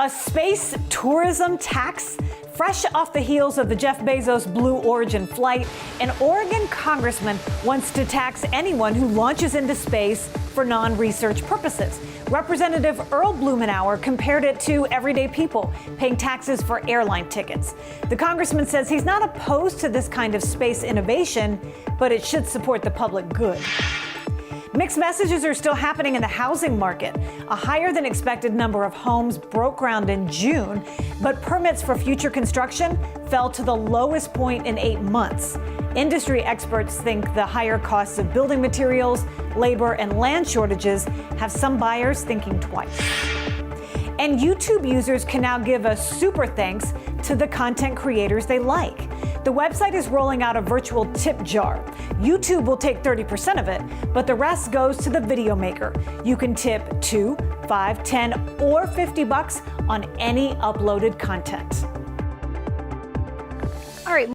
A space tourism tax? Fresh off the heels of the Jeff Bezos Blue Origin flight, an Oregon congressman wants to tax anyone who launches into space for non-research purposes. Representative Earl Blumenauer compared it to everyday people paying taxes for airline tickets. The congressman says he's not opposed to this kind of space innovation, but it should support the public good. Mixed messages are still happening in the housing market. A higher than expected number of homes broke ground in June, but permits for future construction fell to the lowest point in 8 months. Industry experts think the higher costs of building materials, labor, and land shortages have some buyers thinking twice. And YouTube users can now give a super thanks to the content creators they like. The website is rolling out a virtual tip jar. YouTube will take 30% of it, but the rest goes to the video maker. You can tip $2, $5, $10, or $50 on any uploaded content. All right.